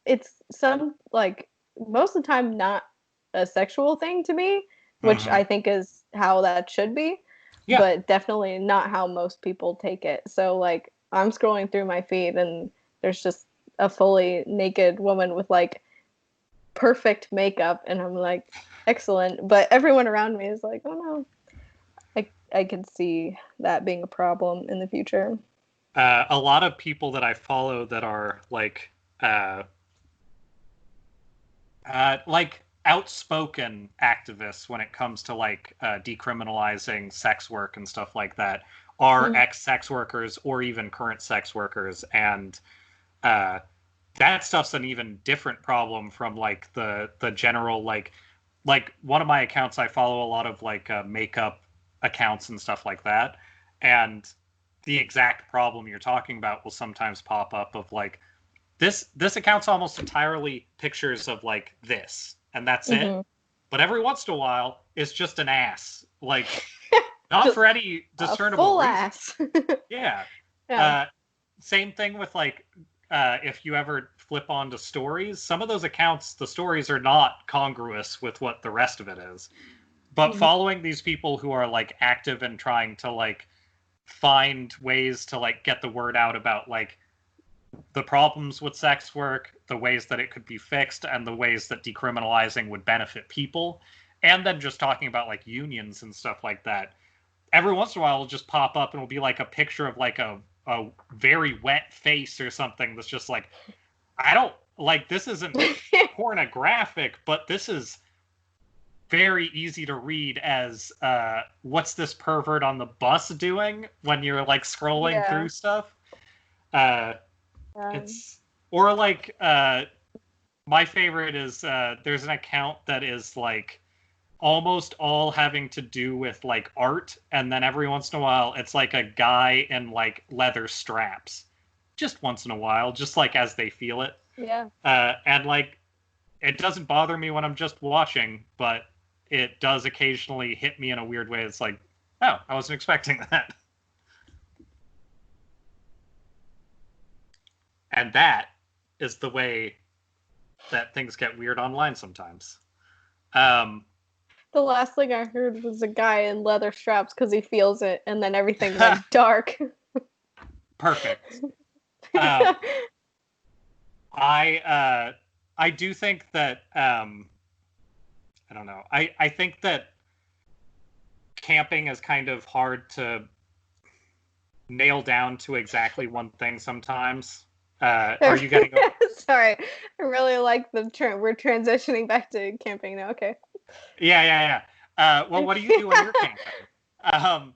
it's some like most of the time not a sexual thing to me, which Hmm. I think is how that should be, Yeah. but definitely not how most people take it. So like I'm scrolling through my feed and there's just a fully naked woman with like perfect makeup and I'm like excellent, but everyone around me is like, "Oh no." I could see that being a problem in the future. A lot of people that I follow that are uh, like outspoken activists when it comes to decriminalizing sex work and stuff like that are Mm. ex-sex workers or even current sex workers, and uh, that stuff's an even different problem from the general like one of my accounts. I follow a lot of makeup accounts and stuff like that, and the exact problem you're talking about will sometimes pop up of this account's almost entirely pictures of this, and that's it. Mm-hmm. But every once in a while, it's just an ass, not Just for any a discernible full reason. ass. Yeah. Yeah. Uh, Same thing with if you ever flip onto stories, some of those accounts, the stories are not congruous with what the rest of it is. But Mm-hmm. following these people who are active and trying to find ways to get the word out about the problems with sex work, the ways that it could be fixed, and the ways that decriminalizing would benefit people, and then just talking about unions and stuff like that. Every once in a while, it'll just pop up and it'll be a picture of a very wet face or something that's just I don't this isn't pornographic, but this is very easy to read as what's this pervert on the bus doing when you're scrolling Yeah. through stuff. Uh, Um, it's or my favorite is there's an account that is almost all having to do with art, and then every once in a while it's a guy in leather straps, just once in a while, just as they feel it. yeah. And it doesn't bother me when I'm just watching, but it does occasionally hit me in a weird way. It's oh, I wasn't expecting that. And that is the way that things get weird online sometimes. Um, The last thing I heard was a guy in leather straps because he feels it, and then everything went dark. Perfect. Um, I do think that I don't know. I think that camping is kind of hard to nail down to exactly one thing sometimes. Are you getting? Sorry, I really like the we're transitioning back to camping now. Okay. Yeah, yeah, yeah. Well, what do you do when you're camping? Um,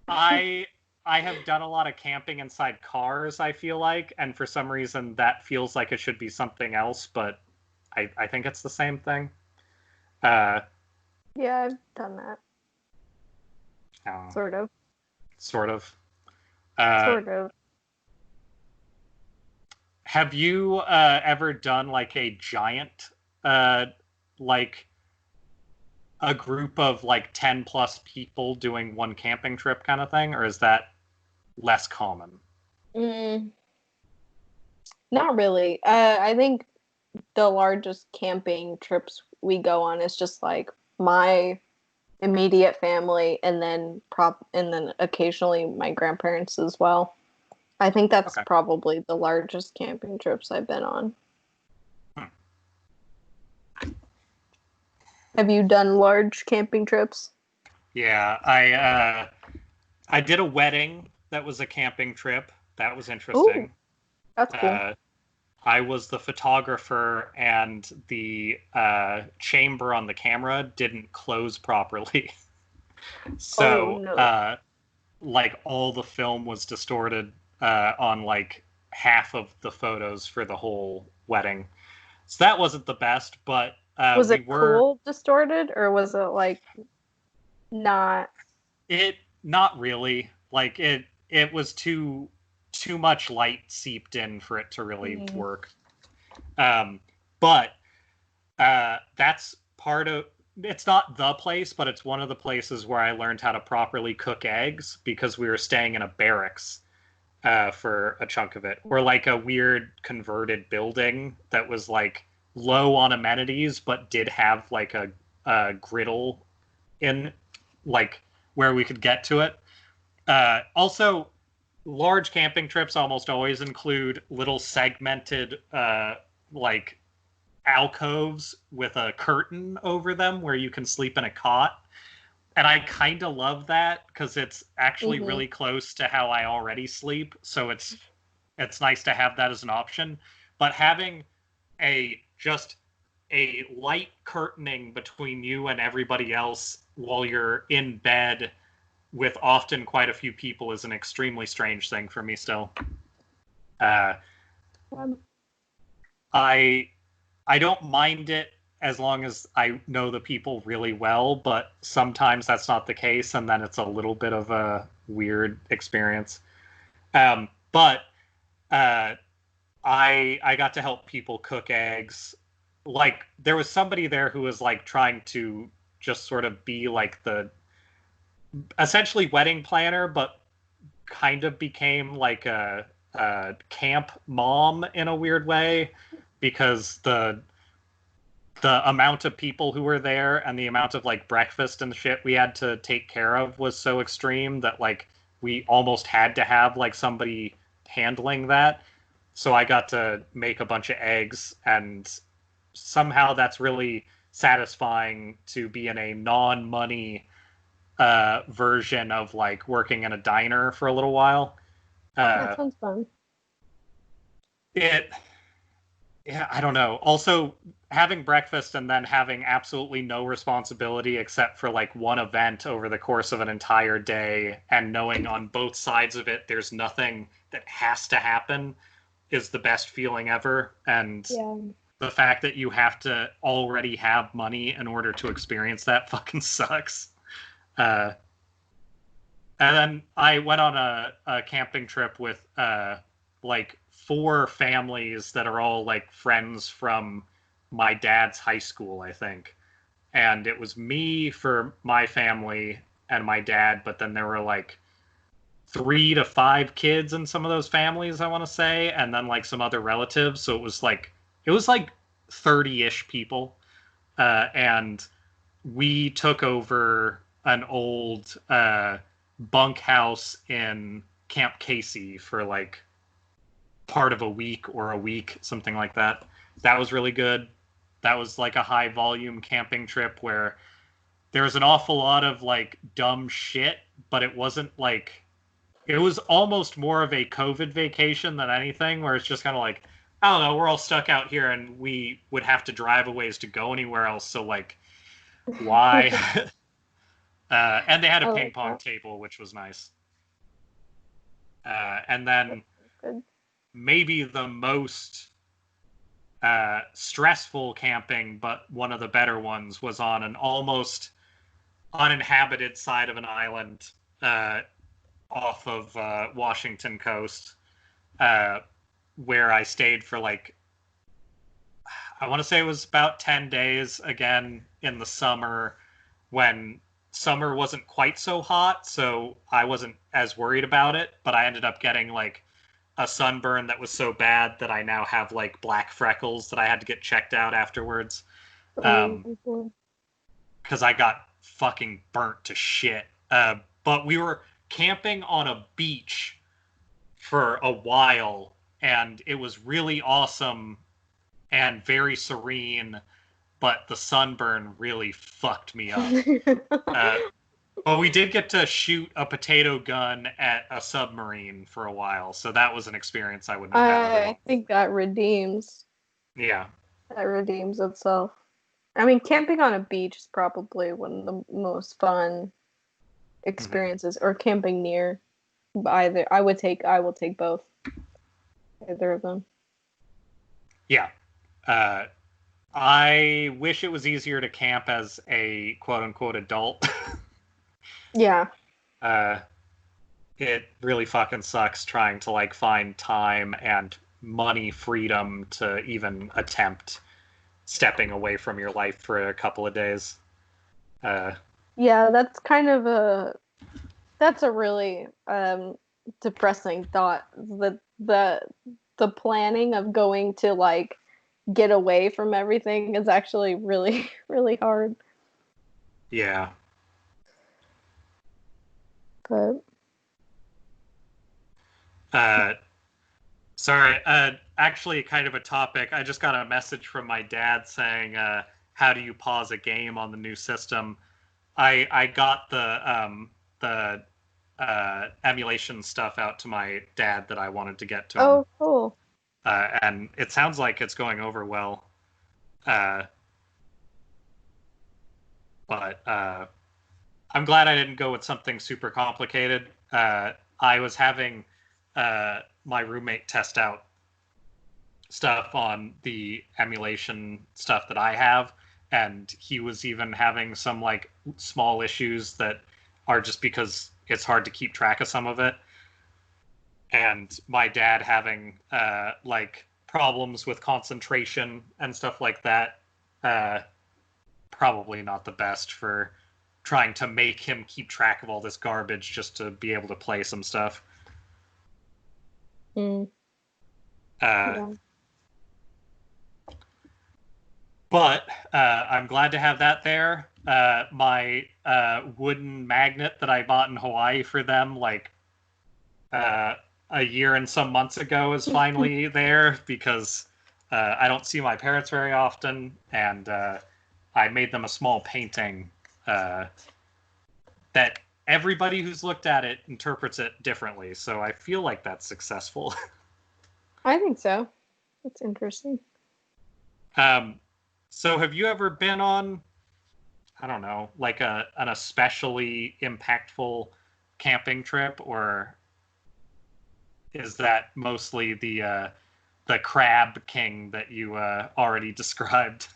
I I have done a lot of camping inside cars, I feel like, and for some reason that feels like it should be something else, but I think it's the same thing. Uh, Yeah, I've done that. oh, Sort of. sort of. Uh, Sort of. have you ever done a giant, like a group of 10 plus people doing one camping trip kind of thing, or is that less common? Mm, not really. I think the largest camping trips we go on is just like my immediate family and then occasionally my grandparents as well. I think that's Okay. probably the largest camping trips I've been on. Hmm. Have you done large camping trips? Yeah, I did a wedding that was a camping trip. That was Ooh, interesting. that's cool. Uh, I was the photographer, and the chamber on the camera didn't close properly. Oh So, no. all the film was distorted on half of the photos for the whole wedding. So that wasn't the best, but Was we it were cool distorted or was it like not? it not really it was too much light seeped in for it to really Mm, work. Um, but that's part of it's not the place, but it's one of the places where I learned how to properly cook eggs because we were staying in a barracks. for a chunk of it, or like a weird converted building that was like low on amenities but did have like a griddle in like where we could get to it. Also, large camping trips almost always include little segmented like alcoves with a curtain over them where you can sleep in a cot. And I kind of love that because it's actually Mm-hmm. really close to how I already sleep. So it's nice to have that as an option. But having just a light curtaining between you and everybody else while you're in bed with often quite a few people is an extremely strange thing for me still. Uh, Um, I I don't mind it as long as I know the people really well, but sometimes that's not the case, and then it's a little bit of a weird experience. But uh, I got to help people cook eggs. Like there was somebody there who was like trying to just sort of be like the essentially wedding planner, but kind of became like a camp mom in a weird way because the amount of people who were there and the amount of like breakfast and shit we had to take care of was so extreme that like we almost had to have like somebody handling that. So I got to make a bunch of eggs, and somehow that's really satisfying to be in a non-money version of like working in a diner for a little while. that Uh, sounds fun. it Yeah, I don't know. Also, having breakfast and then having absolutely no responsibility except for like one event over the course of an entire day and knowing on both sides of it there's nothing that has to happen is the best feeling ever. And Yeah. the fact that you have to already have money in order to experience that fucking sucks. Uh, and then I went on a camping trip with like four families that are all like friends from my dad's high school, I think. And it was me for my family and my dad, but then there were like 3 to 5 kids in some of those families, I want to say, and then like some other relatives. So it was like 30-ish people. And we took over an old bunkhouse in Camp Casey for like part of a week or a week, something like that. That was really good. That was like a high volume camping trip where there was an awful lot of like dumb shit, but it wasn't like it was almost more of a COVID vacation than anything, where it's just kind of like, I don't know, we're all stuck out here and we would have to drive a ways to go anywhere else. So like, why? And they had a I ping like pong that. table, which was nice. And then Good. maybe the most stressful camping, but one of the better ones, was on an almost uninhabited side of an island uh, off of Washington coast, uh, where I stayed for like, I want to say it was about 10 days, again in the summer when summer wasn't quite so hot, so I wasn't as worried about it, but I ended up getting like a sunburn that was so bad that I now have like black freckles that I had to get checked out afterwards. Oh, Because I got fucking burnt to shit. But we were camping on a beach for a while, and it was really awesome and very serene, but the sunburn really fucked me up. Uh, but we did get to shoot a potato gun at a submarine for a while, so that was an experience I wouldn't have had I otherwise. think that redeems. Yeah. That redeems itself. I mean, camping on a beach is probably one of the most fun Mhm. experiences, or camping near either. I will take both. Either of them. Yeah. Uh, I wish it was easier to camp as a quote unquote adult. Yeah. uh, it really fucking sucks trying to like find time and money freedom to even attempt stepping away from your life for a couple of days. Uh, Yeah, that's kind of a that's a really depressing thought. The planning of going to like get away from everything is actually really really hard. Yeah. But Uh, sorry. Actually, kind of a topic. I just got a message from my dad saying, "How do you pause a game on the new system?" I got the emulation stuff out to my dad that I wanted to get to him, oh, cool. and it sounds like it's going over well. Uh, but I'm glad I didn't go with something super complicated. I was having my roommate test out stuff on the emulation stuff that I have, and he was even having some like small issues that are just because it's hard to keep track of some of it. And my dad having like problems with concentration and stuff like that. Probably not the best for trying to make him keep track of all this garbage just to be able to play some stuff. Mm, Uh, yeah. but I'm glad to have that there. My wooden magnet that I bought in Hawaii for them, like uh, a year and some months ago, is finally there because I don't see my parents very often, and I made them a small painting that everybody who's looked at it interprets it differently. So I feel like that's successful. I think so. That's interesting. um, so have you ever been on, I don't know, like an especially impactful camping trip, or is that mostly the Crab King that you already described?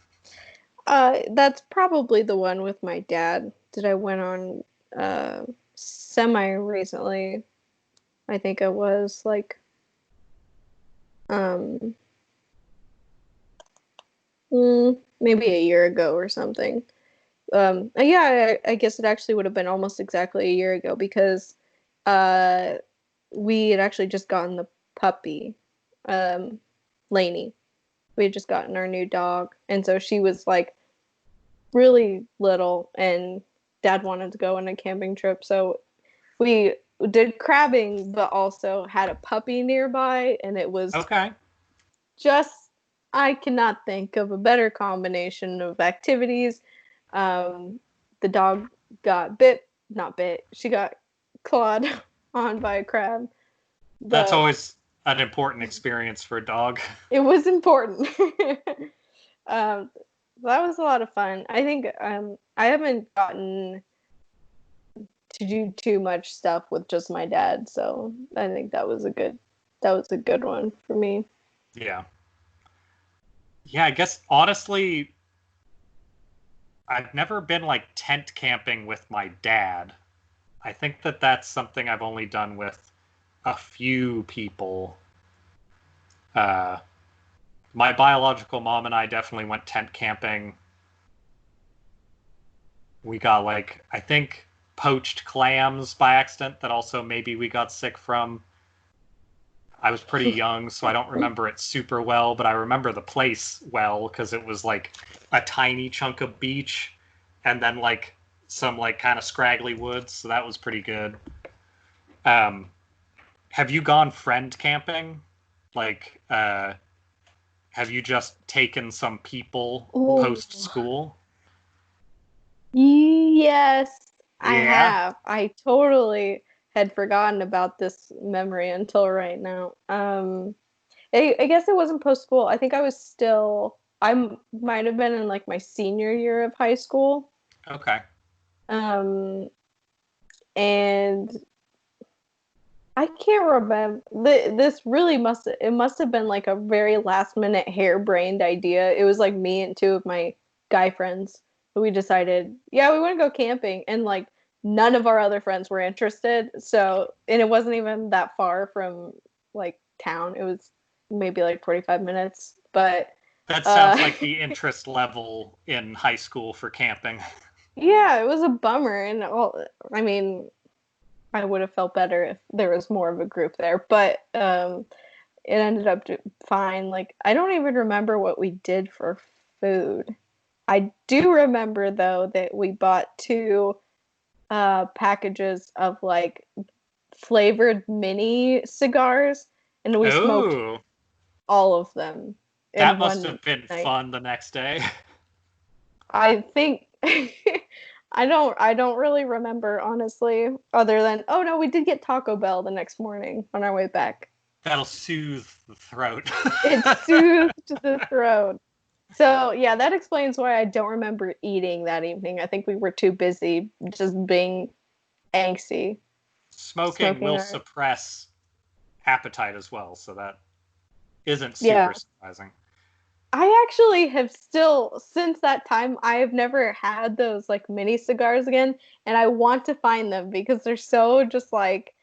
That's probably the one with my dad that I went on semi recently. I think it was like um maybe a year ago or something. Yeah, I guess it actually would have been almost exactly a year ago because uh we had actually just gotten the puppy, um, Lainey. We had just gotten our new dog, and so she was like really little, and Dad wanted to go on a camping trip, so we did crabbing, but also had a puppy nearby, and it was Okay. just I cannot think of a better combination of activities. Um, the dog got bit, not bit. She got clawed on by a crab. That's The always an important experience for a dog. It was important. um, that was a lot of fun. I think I haven't gotten to do too much stuff with just my dad, so I think that was a good one for me. Yeah. Yeah, I guess honestly, I've never been like tent camping with my dad. I think that that's something I've only done with a few people. Uh, my biological mom and I definitely went tent camping. We got like, I think, poached clams by accident that also maybe we got sick from. I was pretty young, so I don't remember it super well, but I remember the place well because it was like a tiny chunk of beach and then like some like kind of scraggly woods, so that was pretty good. Um, have you gone friend camping? Like, have you just taken some people Oh, post school? yes, I Yeah. have. I totally had forgotten about this memory until right now. I guess it wasn't post school. I think I was still, might have been in like my senior year of high school. Okay. Um, and I can't remember. This really must have been like a very last minute harebrained idea. It was like me and two of my guy friends. We decided, yeah, we want to go camping, and like none of our other friends were interested. So, and it wasn't even that far from like town. It was maybe like 45 minutes. But That sounds uh like the interest level in high school for camping. yeah, it was a bummer. And all, I mean, I would have felt better if there was more of a group there. But it ended up fine. Like, I don't even remember what we did for food. I do remember though that we bought 2 packages of like flavored mini cigars, and we smoked Oh, all of them in that must one have been night. fun the next day. I think I don't really remember honestly, other than oh no, we did get Taco Bell the next morning on our way back. That'll soothe the throat. It soothed the throat. So yeah, that explains why I don't remember eating that evening. I think we were too busy just being angsty, Smoking smoking will our suppress appetite as well, so that isn't yeah. super surprising. I actually have still, since that time, I have never had those like mini cigars again, and I want to find them because they're so just like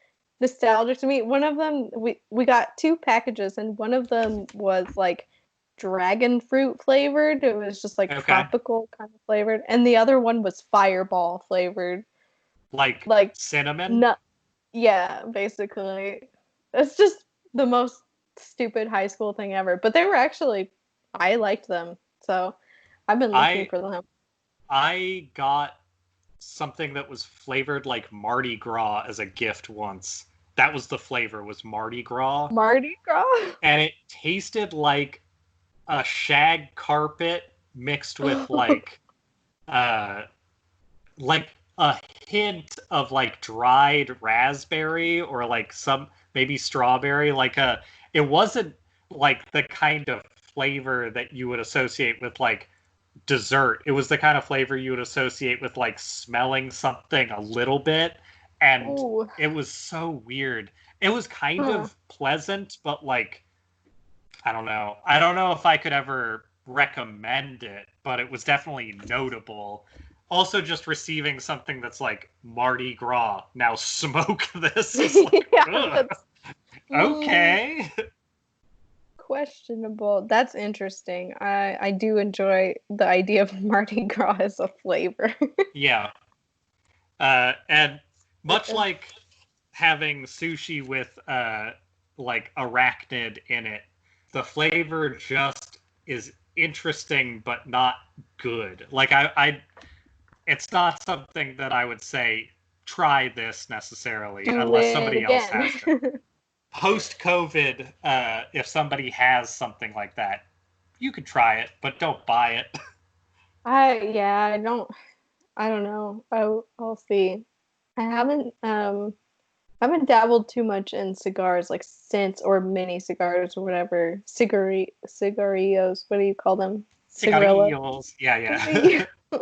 nostalgic to me. One of them, we got 2 packages, and one of them was like dragon fruit flavored. It was just like Okay. tropical kind of flavored, and the other one was fireball flavored. Like Like, cinnamon? nut, yeah, basically. It's just the most stupid high school thing ever. But they were actually, I liked them. So I've been looking I for them. I got something that was flavored like Mardi Gras as a gift once. That was the flavor, was Mardi Gras. Mardi Gras? And it tasted like a shag carpet mixed with uh like a hint of like dried raspberry or like some maybe strawberry, it wasn't like the kind of flavor that you would associate with like dessert. It was the kind of flavor you would associate with like smelling something a little bit, and Oh, it was so weird. It was kind huh. of pleasant, but like I don't know. I don't know if I could ever recommend it, but it was definitely notable. Also, just receiving something that's like Mardi Gras, now smoke this is like, Yeah, ugh, that's okay. questionable. That's interesting. I do enjoy the idea of Mardi Gras as a flavor. Yeah. And much like having sushi with like arachnid in it, the flavor just is interesting but not good. Like I it's not something that I would say try this necessarily Do unless it somebody else again. has it. Post COVID, if somebody has something like that, you could try it, but don't buy it. Yeah, I don't know. I'll see. I haven't dabbled too much in cigars like since, or mini cigars or whatever. Cigarillos, what do you call them? Cigarillos. Cigarillos. Yeah, Yeah. yeah.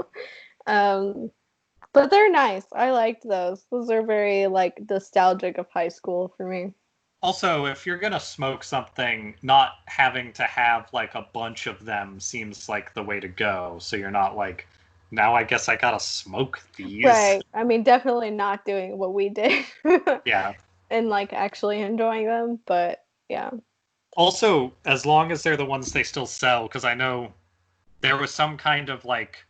Um but they're nice. I liked those. Those are very like nostalgic of high school for me. Also, if you're gonna smoke something, not having to have like a bunch of them seems like the way to go. So you're not like, now I guess I gotta smoke these. Right. I mean, definitely not doing what we did Yeah. and like actually enjoying them, but yeah. Also, as long as they're the ones they still sell, because I know there was some kind of like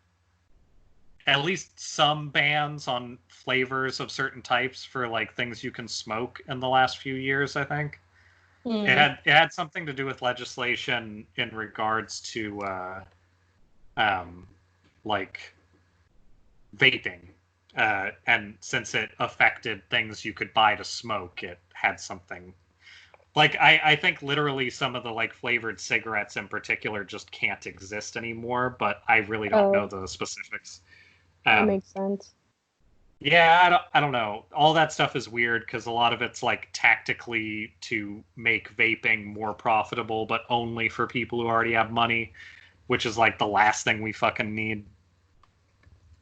at least some bans on flavors of certain types for like things you can smoke in the last few years, I think. Mm. It had something to do with legislation in regards to um like vaping. And since it affected things you could buy to smoke, it had something like I think literally some of the like flavored cigarettes in particular just can't exist anymore, but I really don't know Oh, the specifics. that Um, makes sense. yeah, I don't know. All that stuff is weird because a lot of it's like tactically to make vaping more profitable, but only for people who already have money, which is like the last thing we fucking need.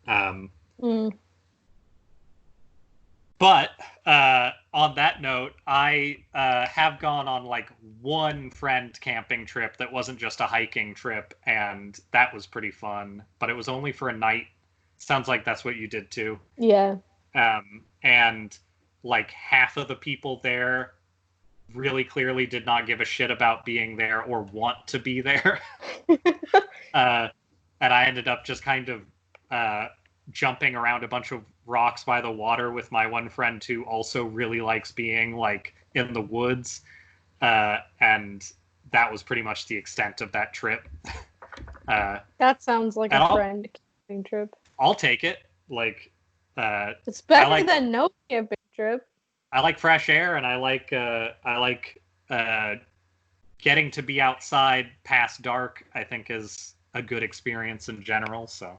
Um, Mm. But on that note, I have gone on like one friend camping trip that wasn't just a hiking trip, and that was pretty fun. But it was only for a night. Sounds like that's what you did too. Yeah. And like half of the people there really clearly did not give a shit about being there or want to be there. uh, and I ended up just kind of uh, jumping around a bunch of rocks by the water with my one friend who also really likes being like in the woods, and that was pretty much the extent of that trip. That sounds like and a friend camping trip. I'll take it. Like, It's better like, than no camping trip. I like fresh air, and I like getting to be outside past dark. I think is a good experience in general. So,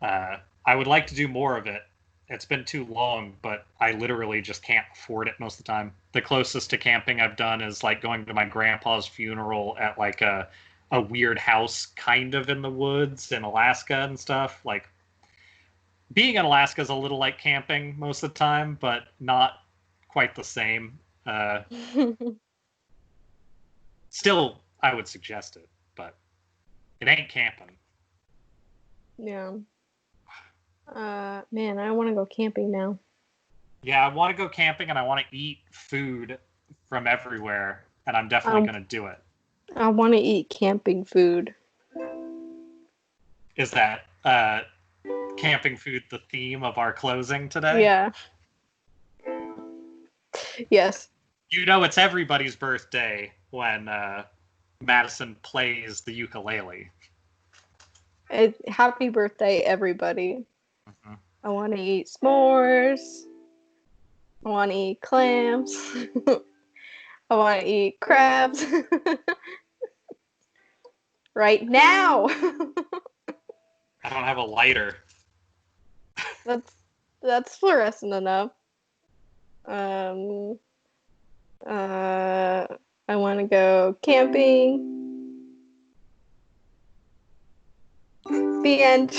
I would like to do more of it. It's been too long, but I literally just can't afford it most of the time. The closest to camping I've done is like going to my grandpa's funeral at like a weird house kind of in the woods in Alaska and stuff. Like, being in Alaska is a little like camping most of the time, but not quite the same. Still, I would suggest it, but it ain't camping. Yeah. Man, I want to go camping now. Yeah, I want to go camping and I want to eat food from everywhere, and I'm definitely going to do it. I want to eat camping food. Is that camping food the theme of our closing today? Yeah. Yes. You know it's everybody's birthday when Madison plays the ukulele. Happy birthday, everybody. Mm-hmm. I want to eat s'mores. I want to eat clams. I want to eat crabs. Right now. I don't have a lighter. That's fluorescent enough. I want to go camping. The end.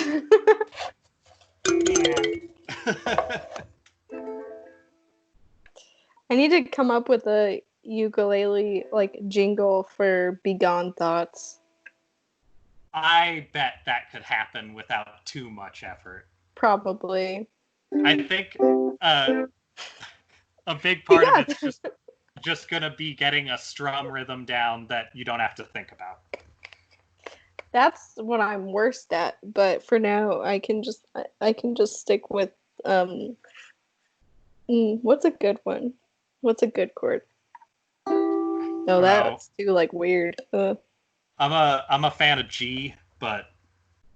I need to come up with a ukulele like jingle for Begone Thoughts. I bet that could happen without too much effort. Probably. I think a big part of it's just gonna be getting a strum rhythm down that you don't have to think about. That's what I'm worst at, but for now I can just stick with what's a good one? What's a good chord? No, that's too like weird. I'm a fan of G, but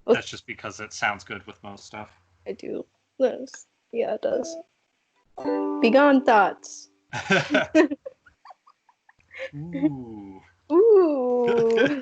that's just because it sounds good with most stuff. I do. This. Yeah, it does. Begone Thoughts. Ooh. Ooh.